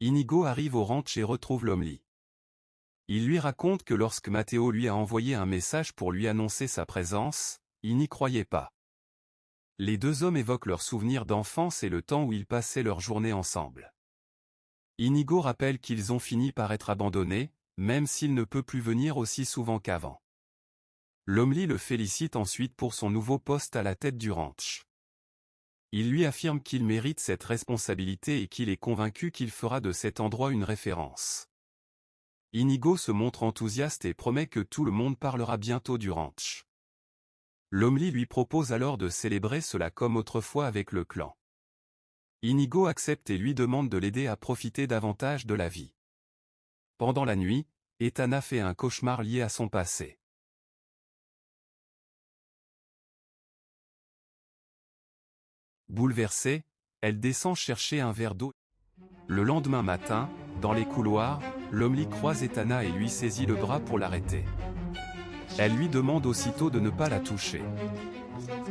Inigo arrive au ranch et retrouve Lomli. Il lui raconte que lorsque Matteo lui a envoyé un message pour lui annoncer sa présence, il n'y croyait pas. Les deux hommes évoquent leurs souvenirs d'enfance et le temps où ils passaient leur journée ensemble. Inigo rappelle qu'ils ont fini par être abandonnés, même s'il ne peut plus venir aussi souvent qu'avant. Lomli le félicite ensuite pour son nouveau poste à la tête du ranch. Il lui affirme qu'il mérite cette responsabilité et qu'il est convaincu qu'il fera de cet endroit une référence. Inigo se montre enthousiaste et promet que tout le monde parlera bientôt du ranch. Lomli lui propose alors de célébrer cela comme autrefois avec le clan. Inigo accepte et lui demande de l'aider à profiter davantage de la vie. Pendant la nuit, Etana fait un cauchemar lié à son passé. Bouleversée, elle descend chercher un verre d'eau. Le lendemain matin, dans les couloirs, Lomli croise Etana et lui saisit le bras pour l'arrêter. Elle lui demande aussitôt de ne pas la toucher.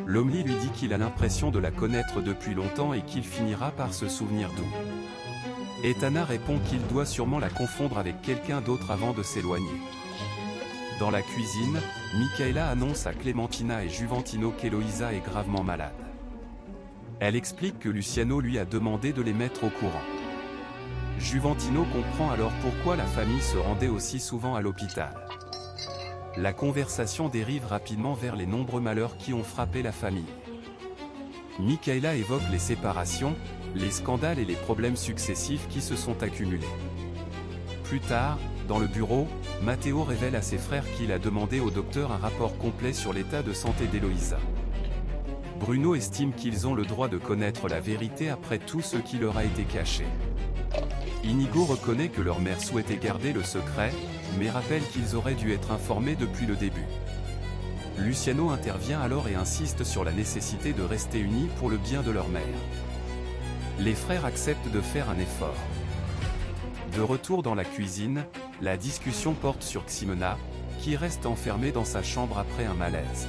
Lomli lui dit qu'il a l'impression de la connaître depuis longtemps et qu'il finira par se souvenir d'où. Etana répond qu'il doit sûrement la confondre avec quelqu'un d'autre avant de s'éloigner. Dans la cuisine, Michaela annonce à Clementina et Juventino qu'Eloïsa est gravement malade. Elle explique que Luciano lui a demandé de les mettre au courant. Juventino comprend alors pourquoi la famille se rendait aussi souvent à l'hôpital. La conversation dérive rapidement vers les nombreux malheurs qui ont frappé la famille. Michaela évoque les séparations, les scandales et les problèmes successifs qui se sont accumulés. Plus tard, dans le bureau, Matteo révèle à ses frères qu'il a demandé au docteur un rapport complet sur l'état de santé d'Eloïsa. Bruno estime qu'ils ont le droit de connaître la vérité après tout ce qui leur a été caché. Inigo reconnaît que leur mère souhaitait garder le secret, mais rappelle qu'ils auraient dû être informés depuis le début. Luciano intervient alors et insiste sur la nécessité de rester unis pour le bien de leur mère. Les frères acceptent de faire un effort. De retour dans la cuisine, la discussion porte sur Ximena, qui reste enfermée dans sa chambre après un malaise.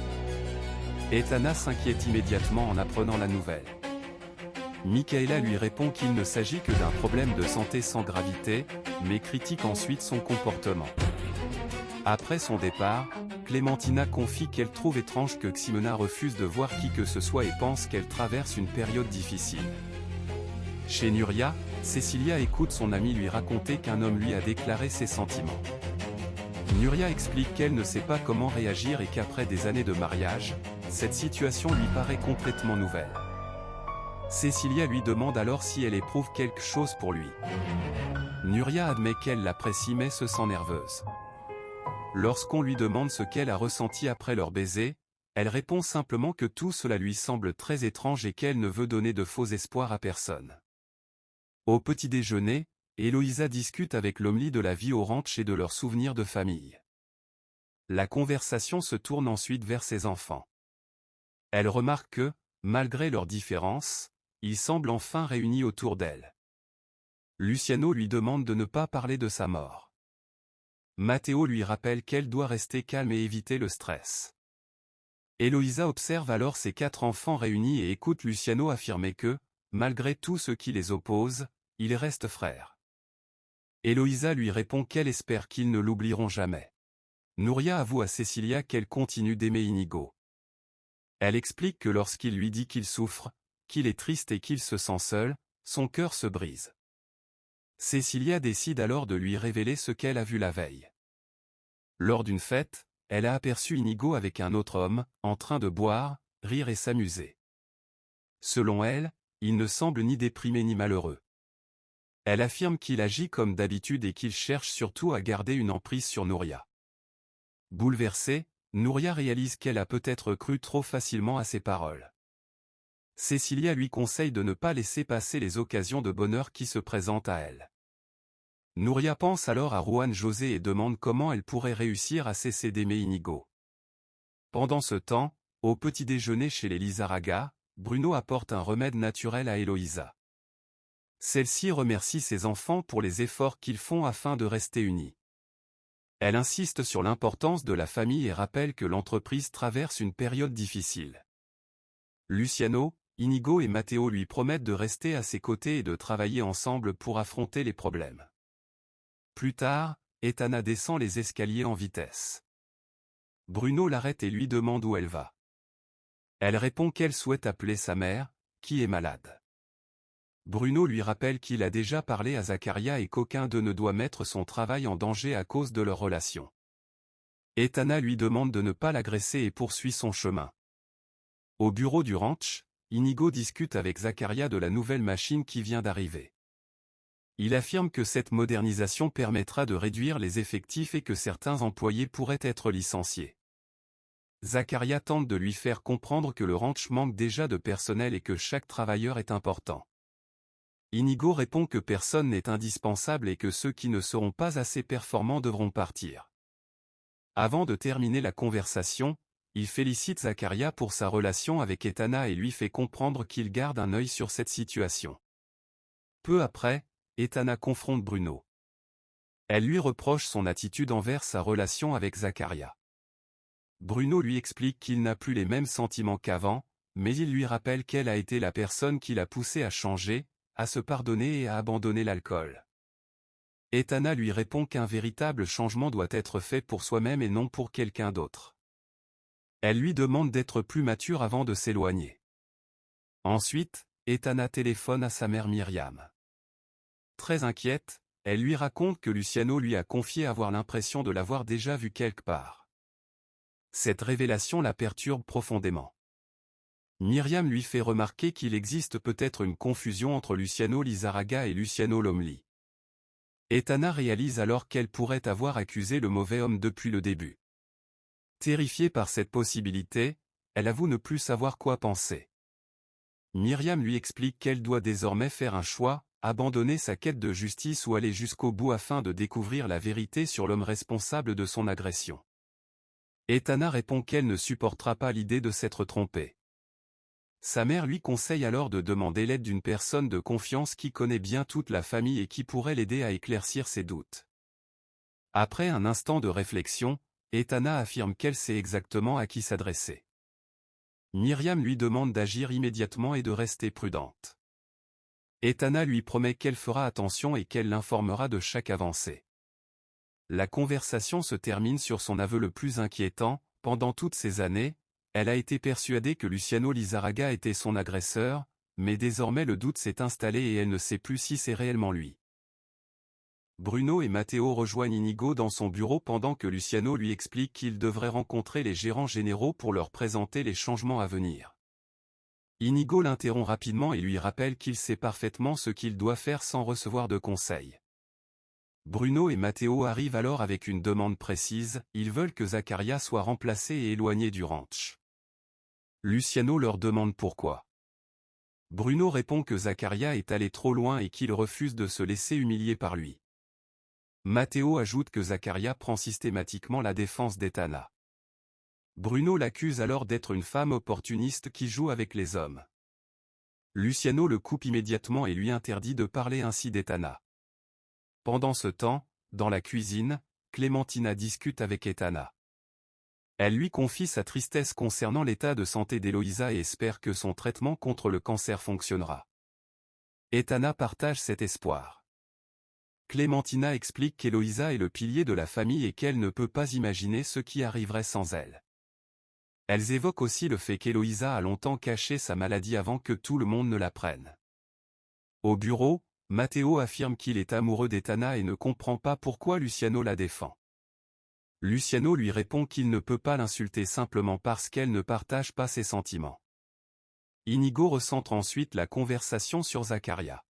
Etana s'inquiète immédiatement en apprenant la nouvelle. Michaela lui répond qu'il ne s'agit que d'un problème de santé sans gravité, mais critique ensuite son comportement. Après son départ, Clementina confie qu'elle trouve étrange que Ximena refuse de voir qui que ce soit et pense qu'elle traverse une période difficile. Chez Nuria, Cecilia écoute son amie lui raconter qu'un homme lui a déclaré ses sentiments. Nuria explique qu'elle ne sait pas comment réagir et qu'après des années de mariage, cette situation lui paraît complètement nouvelle. Cecilia lui demande alors si elle éprouve quelque chose pour lui. Nuria admet qu'elle l'apprécie mais se sent nerveuse. Lorsqu'on lui demande ce qu'elle a ressenti après leur baiser, elle répond simplement que tout cela lui semble très étrange et qu'elle ne veut donner de faux espoirs à personne. Au petit déjeuner, Eloïsa discute avec Lomli de la vie au ranch et de leurs souvenirs de famille. La conversation se tourne ensuite vers ses enfants. Elle remarque que, malgré leurs différences, ils semblent enfin réunis autour d'elle. Luciano lui demande de ne pas parler de sa mort. Matteo lui rappelle qu'elle doit rester calme et éviter le stress. Eloïsa observe alors ses 4 enfants réunis et écoute Luciano affirmer que, malgré tout ce qui les oppose, ils restent frères. Eloïsa lui répond qu'elle espère qu'ils ne l'oublieront jamais. Nuria avoue à Cecilia qu'elle continue d'aimer Inigo. Elle explique que lorsqu'il lui dit qu'il souffre, qu'il est triste et qu'il se sent seul, son cœur se brise. Cecilia décide alors de lui révéler ce qu'elle a vu la veille. Lors d'une fête, elle a aperçu Inigo avec un autre homme, en train de boire, rire et s'amuser. Selon elle, il ne semble ni déprimé ni malheureux. Elle affirme qu'il agit comme d'habitude et qu'il cherche surtout à garder une emprise sur Nuria. Bouleversée, Nuria réalise qu'elle a peut-être cru trop facilement à ses paroles. Cecilia lui conseille de ne pas laisser passer les occasions de bonheur qui se présentent à elle. Nuria pense alors à Juan José et demande comment elle pourrait réussir à cesser d'aimer Inigo. Pendant ce temps, au petit déjeuner chez les Lizarraga, Bruno apporte un remède naturel à Eloïsa. Celle-ci remercie ses enfants pour les efforts qu'ils font afin de rester unis. Elle insiste sur l'importance de la famille et rappelle que l'entreprise traverse une période difficile. Luciano, Inigo et Matteo lui promettent de rester à ses côtés et de travailler ensemble pour affronter les problèmes. Plus tard, Etana descend les escaliers en vitesse. Bruno l'arrête et lui demande où elle va. Elle répond qu'elle souhaite appeler sa mère, qui est malade. Bruno lui rappelle qu'il a déjà parlé à Zaccaria et qu'aucun d'eux ne doit mettre son travail en danger à cause de leur relation. Etana lui demande de ne pas l'agresser et poursuit son chemin. Au bureau du ranch, Inigo discute avec Zaccaria de la nouvelle machine qui vient d'arriver. Il affirme que cette modernisation permettra de réduire les effectifs et que certains employés pourraient être licenciés. Zaccaria tente de lui faire comprendre que le ranch manque déjà de personnel et que chaque travailleur est important. Inigo répond que personne n'est indispensable et que ceux qui ne seront pas assez performants devront partir. Avant de terminer la conversation, il félicite Zaccaria pour sa relation avec Etana et lui fait comprendre qu'il garde un œil sur cette situation. Peu après, Etana confronte Bruno. Elle lui reproche son attitude envers sa relation avec Zaccaria. Bruno lui explique qu'il n'a plus les mêmes sentiments qu'avant, mais il lui rappelle qu'elle a été la personne qui l'a poussé à changer, à se pardonner et à abandonner l'alcool. Etana lui répond qu'un véritable changement doit être fait pour soi-même et non pour quelqu'un d'autre. Elle lui demande d'être plus mature avant de s'éloigner. Ensuite, Etana téléphone à sa mère Myriam. Très inquiète, elle lui raconte que Luciano lui a confié avoir l'impression de l'avoir déjà vu quelque part. Cette révélation la perturbe profondément. Myriam lui fait remarquer qu'il existe peut-être une confusion entre Luciano Lizarraga et Luciano Lomli. Etana réalise alors qu'elle pourrait avoir accusé le mauvais homme depuis le début. Terrifiée par cette possibilité, elle avoue ne plus savoir quoi penser. Myriam lui explique qu'elle doit désormais faire un choix, abandonner sa quête de justice ou aller jusqu'au bout afin de découvrir la vérité sur l'homme responsable de son agression. Etana répond qu'elle ne supportera pas l'idée de s'être trompée. Sa mère lui conseille alors de demander l'aide d'une personne de confiance qui connaît bien toute la famille et qui pourrait l'aider à éclaircir ses doutes. Après un instant de réflexion, Etana affirme qu'elle sait exactement à qui s'adresser. Myriam lui demande d'agir immédiatement et de rester prudente. Etana lui promet qu'elle fera attention et qu'elle l'informera de chaque avancée. La conversation se termine sur son aveu le plus inquiétant. Pendant toutes ces années, elle a été persuadée que Luciano Lizarraga était son agresseur, mais désormais le doute s'est installé et elle ne sait plus si c'est réellement lui. Bruno et Matteo rejoignent Inigo dans son bureau pendant que Luciano lui explique qu'il devrait rencontrer les gérants généraux pour leur présenter les changements à venir. Inigo l'interrompt rapidement et lui rappelle qu'il sait parfaitement ce qu'il doit faire sans recevoir de conseils. Bruno et Matteo arrivent alors avec une demande précise, ils veulent que Zaccaria soit remplacé et éloigné du ranch. Luciano leur demande pourquoi. Bruno répond que Zaccaria est allé trop loin et qu'il refuse de se laisser humilier par lui. Matteo ajoute que Zaccaria prend systématiquement la défense d'Etana. Bruno l'accuse alors d'être une femme opportuniste qui joue avec les hommes. Luciano le coupe immédiatement et lui interdit de parler ainsi d'Etana. Pendant ce temps, dans la cuisine, Clémentina discute avec Etana. Elle lui confie sa tristesse concernant l'état de santé d'Eloïsa et espère que son traitement contre le cancer fonctionnera. Etana partage cet espoir. Clémentina explique qu'Eloïsa est le pilier de la famille et qu'elle ne peut pas imaginer ce qui arriverait sans elle. Elles évoquent aussi le fait qu'Eloïsa a longtemps caché sa maladie avant que tout le monde ne l'apprenne. Au bureau, Matteo affirme qu'il est amoureux d'Etana et ne comprend pas pourquoi Luciano la défend. Luciano lui répond qu'il ne peut pas l'insulter simplement parce qu'elle ne partage pas ses sentiments. Inigo recentre ensuite la conversation sur Zaccaria.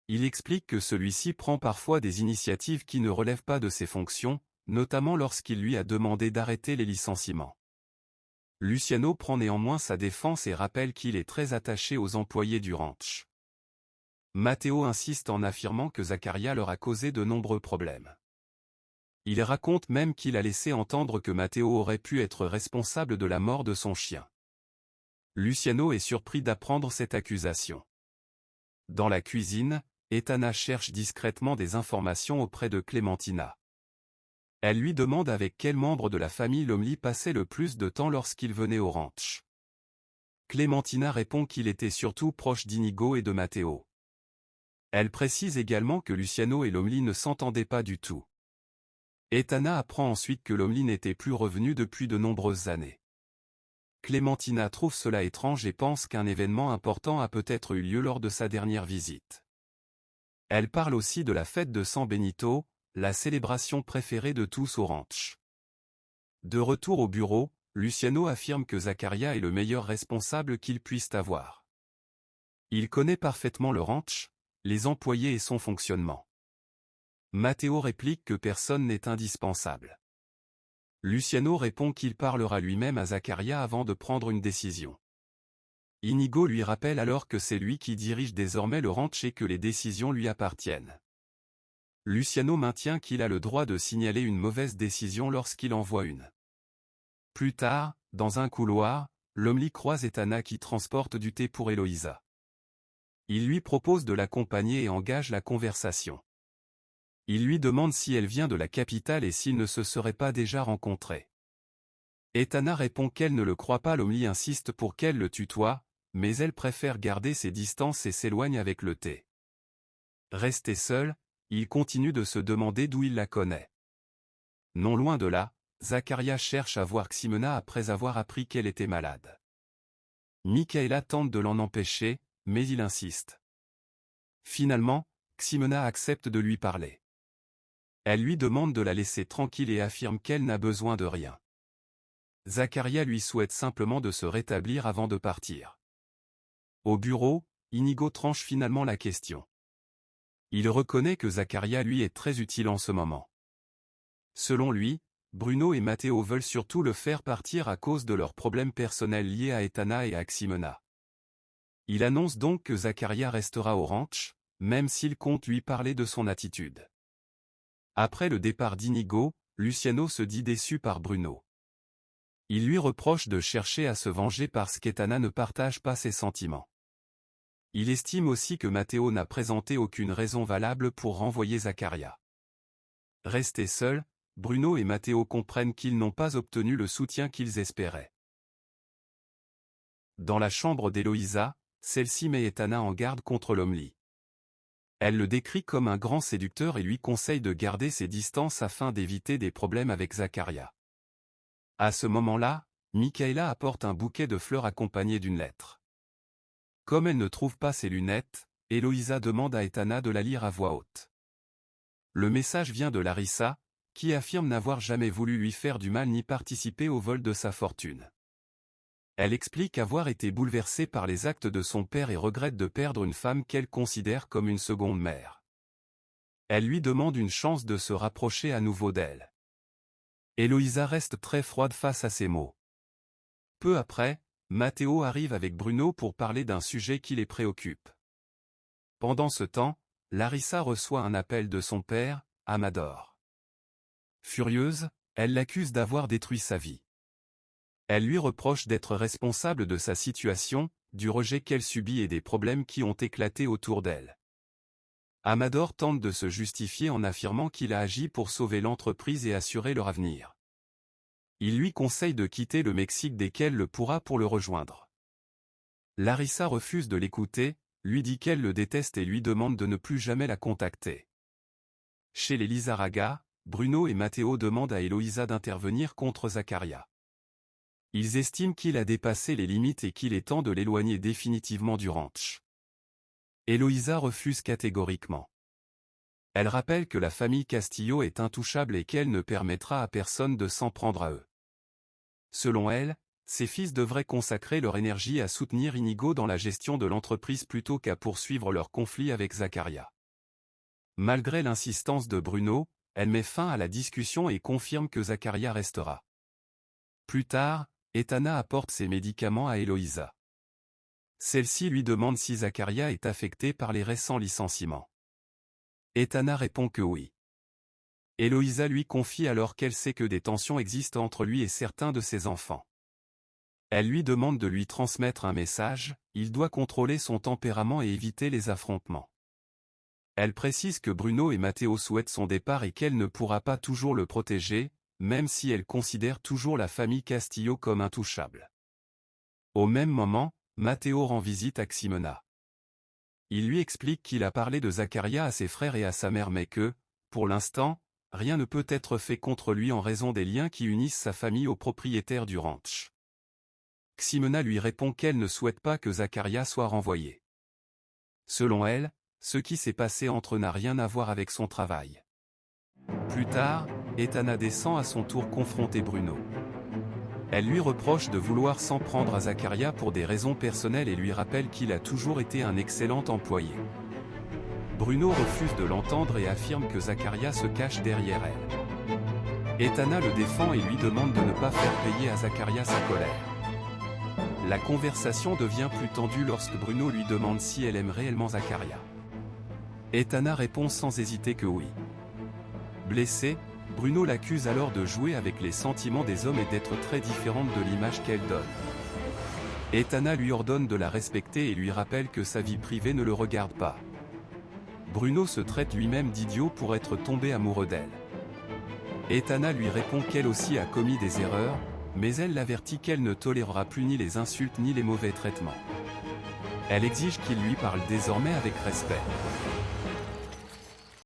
Il explique que celui-ci prend parfois des initiatives qui ne relèvent pas de ses fonctions, notamment lorsqu'il lui a demandé d'arrêter les licenciements. Luciano prend néanmoins sa défense et rappelle qu'il est très attaché aux employés du ranch. Matteo insiste en affirmant que Zaccaria leur a causé de nombreux problèmes. Il raconte même qu'il a laissé entendre que Matteo aurait pu être responsable de la mort de son chien. Luciano est surpris d'apprendre cette accusation. Dans la cuisine, Etana cherche discrètement des informations auprès de Clémentina. Elle lui demande avec quel membre de la famille Lomli passait le plus de temps lorsqu'il venait au ranch. Clémentina répond qu'il était surtout proche d'Inigo et de Matteo. Elle précise également que Luciano et Lomli ne s'entendaient pas du tout. Etana apprend ensuite que Lomli n'était plus revenu depuis de nombreuses années. Clémentina trouve cela étrange et pense qu'un événement important a peut-être eu lieu lors de sa dernière visite. Elle parle aussi de la fête de San Benito, la célébration préférée de tous au ranch. De retour au bureau, Luciano affirme que Zaccaria est le meilleur responsable qu'il puisse avoir. Il connaît parfaitement le ranch, les employés et son fonctionnement. Matteo réplique que personne n'est indispensable. Luciano répond qu'il parlera lui-même à Zaccaria avant de prendre une décision. Inigo lui rappelle alors que c'est lui qui dirige désormais le ranch et que les décisions lui appartiennent. Luciano maintient qu'il a le droit de signaler une mauvaise décision lorsqu'il en voit une. Plus tard, dans un couloir, Lomli croise Etana qui transporte du thé pour Eloïsa. Il lui propose de l'accompagner et engage la conversation. Il lui demande si elle vient de la capitale et s'ils ne se seraient pas déjà rencontrés. Etana répond qu'elle ne le croit pas. Lomli insiste pour qu'elle le tutoie, mais elle préfère garder ses distances et s'éloigne avec le thé. Resté seul, il continue de se demander d'où il la connaît. Non loin de là, Zaccaria cherche à voir Ximena après avoir appris qu'elle était malade. Michaela tente de l'en empêcher, mais il insiste. Finalement, Ximena accepte de lui parler. Elle lui demande de la laisser tranquille et affirme qu'elle n'a besoin de rien. Zaccaria lui souhaite simplement de se rétablir avant de partir. Au bureau, Inigo tranche finalement la question. Il reconnaît que Zaccaria lui est très utile en ce moment. Selon lui, Bruno et Matteo veulent surtout le faire partir à cause de leurs problèmes personnels liés à Etana et à Ximena. Il annonce donc que Zaccaria restera au ranch, même s'il compte lui parler de son attitude. Après le départ d'Inigo, Luciano se dit déçu par Bruno. Il lui reproche de chercher à se venger parce qu'Etana ne partage pas ses sentiments. Il estime aussi que Matteo n'a présenté aucune raison valable pour renvoyer Zaccaria. Restés seuls, Bruno et Matteo comprennent qu'ils n'ont pas obtenu le soutien qu'ils espéraient. Dans la chambre d'Eloïsa, celle-ci met Etana en garde contre Lomli. Elle le décrit comme un grand séducteur et lui conseille de garder ses distances afin d'éviter des problèmes avec Zaccaria. À ce moment-là, Michaela apporte un bouquet de fleurs accompagné d'une lettre. Comme elle ne trouve pas ses lunettes, Eloïsa demande à Etana de la lire à voix haute. Le message vient de Larissa, qui affirme n'avoir jamais voulu lui faire du mal ni participer au vol de sa fortune. Elle explique avoir été bouleversée par les actes de son père et regrette de perdre une femme qu'elle considère comme une seconde mère. Elle lui demande une chance de se rapprocher à nouveau d'elle. Eloïsa reste très froide face à ces mots. Peu après, Matteo arrive avec Bruno pour parler d'un sujet qui les préoccupe. Pendant ce temps, Larissa reçoit un appel de son père, Amador. Furieuse, elle l'accuse d'avoir détruit sa vie. Elle lui reproche d'être responsable de sa situation, du rejet qu'elle subit et des problèmes qui ont éclaté autour d'elle. Amador tente de se justifier en affirmant qu'il a agi pour sauver l'entreprise et assurer leur avenir. Il lui conseille de quitter le Mexique dès qu'elle le pourra pour le rejoindre. Larissa refuse de l'écouter, lui dit qu'elle le déteste et lui demande de ne plus jamais la contacter. Chez les Lizarraga, Bruno et Matteo demandent à Eloïsa d'intervenir contre Zaccaria. Ils estiment qu'il a dépassé les limites et qu'il est temps de l'éloigner définitivement du ranch. Eloïsa refuse catégoriquement. Elle rappelle que la famille Castillo est intouchable et qu'elle ne permettra à personne de s'en prendre à eux. Selon elle, ses fils devraient consacrer leur énergie à soutenir Inigo dans la gestion de l'entreprise plutôt qu'à poursuivre leur conflit avec Zaccaria. Malgré l'insistance de Bruno, elle met fin à la discussion et confirme que Zaccaria restera. Plus tard, Etana apporte ses médicaments à Eloïsa. Celle-ci lui demande si Zaccaria est affecté par les récents licenciements. Etana répond que oui. Eloïsa lui confie alors qu'elle sait que des tensions existent entre lui et certains de ses enfants. Elle lui demande de lui transmettre un message, il doit contrôler son tempérament et éviter les affrontements. Elle précise que Bruno et Matteo souhaitent son départ et qu'elle ne pourra pas toujours le protéger, même si elle considère toujours la famille Castillo comme intouchable. Au même moment, Matteo rend visite à Ximena. Il lui explique qu'il a parlé de Zaccaria à ses frères et à sa mère mais que, pour l'instant, rien ne peut être fait contre lui en raison des liens qui unissent sa famille au propriétaire du ranch. Ximena lui répond qu'elle ne souhaite pas que Zaccaria soit renvoyé. Selon elle, ce qui s'est passé entre eux n'a rien à voir avec son travail. Plus tard, Etana descend à son tour confronter Bruno. Elle lui reproche de vouloir s'en prendre à Zaccaria pour des raisons personnelles et lui rappelle qu'il a toujours été un excellent employé. Bruno refuse de l'entendre et affirme que Zaccaria se cache derrière elle. Etana le défend et lui demande de ne pas faire payer à Zaccaria sa colère. La conversation devient plus tendue lorsque Bruno lui demande si elle aime réellement Zaccaria. Etana répond sans hésiter que oui. Blessé, Bruno l'accuse alors de jouer avec les sentiments des hommes et d'être très différente de l'image qu'elle donne. Etana lui ordonne de la respecter et lui rappelle que sa vie privée ne le regarde pas. Bruno se traite lui-même d'idiot pour être tombé amoureux d'elle. Etana lui répond qu'elle aussi a commis des erreurs, mais elle l'avertit qu'elle ne tolérera plus ni les insultes ni les mauvais traitements. Elle exige qu'il lui parle désormais avec respect.